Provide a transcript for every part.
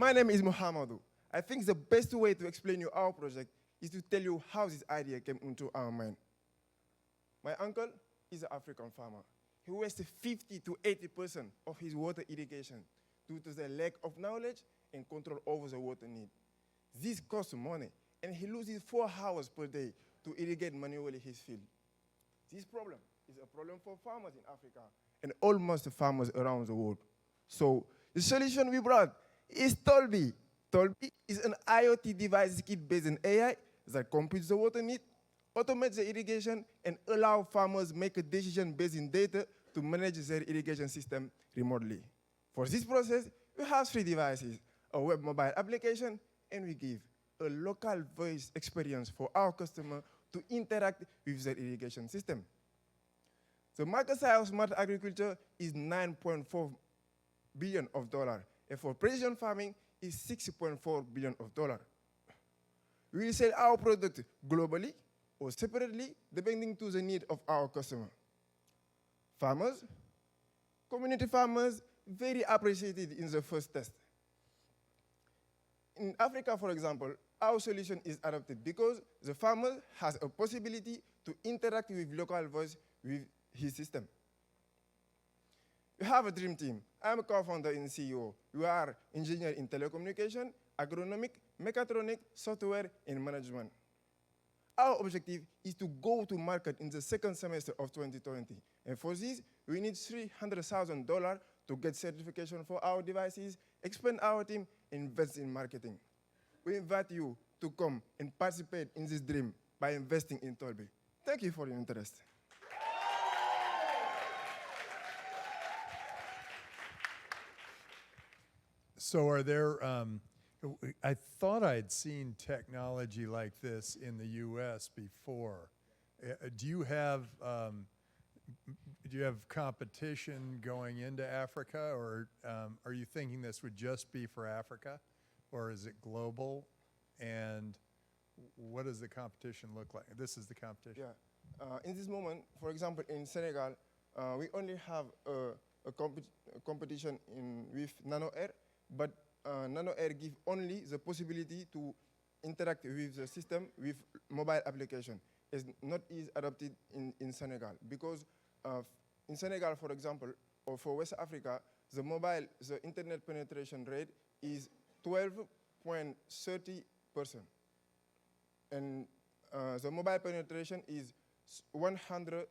My name is Muhammadu. I think the best way to explain you our project is to tell you how this idea came into our mind. My uncle is an African farmer. He wastes 50 to 80% of his water irrigation due to the lack of knowledge and control over the water need. This costs money, and he loses 4 hours per day to irrigate manually his field. This problem is a problem for farmers in Africa and almost farmers around the world. So the solution we brought is Tolbi. Tolbi is an IoT device kit based on AI that computes the water need, automates the irrigation, and allow farmers make a decision based on data to manage their irrigation system remotely. For this process, we have 3 devices, a web mobile application, and we give a local voice experience for our customer to interact with their irrigation system. The market size of smart agriculture is $9.4 billion, and for precision farming is $6.4 billion. We will sell our product globally or separately, depending to the need of our customer. Farmers, community farmers, very appreciated in the first test. In Africa, for example, our solution is adopted because the farmer has a possibility to interact with local voice with his system. We have a dream team. I'm a co-founder and CEO. We are engineers in telecommunication, agronomic, mechatronic, software, and management. Our objective is to go to market in the second semester of 2020. And for this, we need $300,000 to get certification for our devices, expand our team, invest in marketing. We invite you to come and participate in this dream by investing in Tolbi. Thank you for your interest. So are there, I thought I'd seen technology like this in the US before. Do you have competition going into Africa, or are you thinking this would just be for Africa, or is it global? And what does the competition look like? This is the competition. Yeah. In this moment, for example, in Senegal, we only have a competition with Nano Air, but Nano Air gives only the possibility to interact with the system with mobile application. It's not adopted in Senegal because in Senegal, for example, or for West Africa, the internet penetration rate is 12.30%. And the mobile penetration is 107%.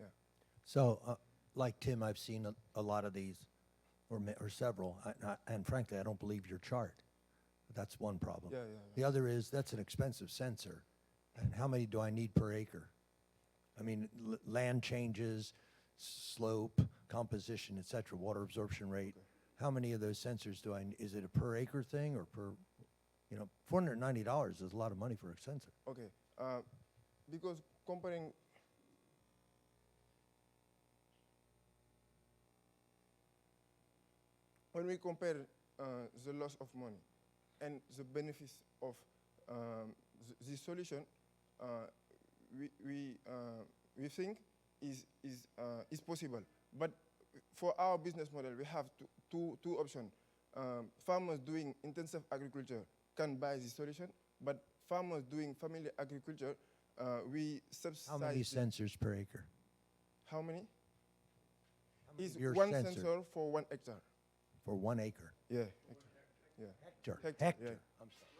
Yeah. So, like Tim, I've seen a lot of these, or several, and frankly, I don't believe your chart. That's one problem. Yeah. The other is that's an expensive sensor. And how many do I need per acre? I mean, land changes, slope, composition, et cetera, water absorption rate. Okay. How many of those sensors do I need? Is it a per acre thing or per, $490 is a lot of money for a sensor. Okay, because comparing when we compare the loss of money and the benefits of this solution, we think is possible. But for our business model, we have two options. Farmers doing intensive agriculture can buy this solution, but farmers doing family agriculture, we subsidize. How many sensors per acre? How many? Is Your one sensor for 1 hectare. For 1 acre? Yeah. Hectare. Hectare. Yeah. Hectare. Yeah. I'm sorry.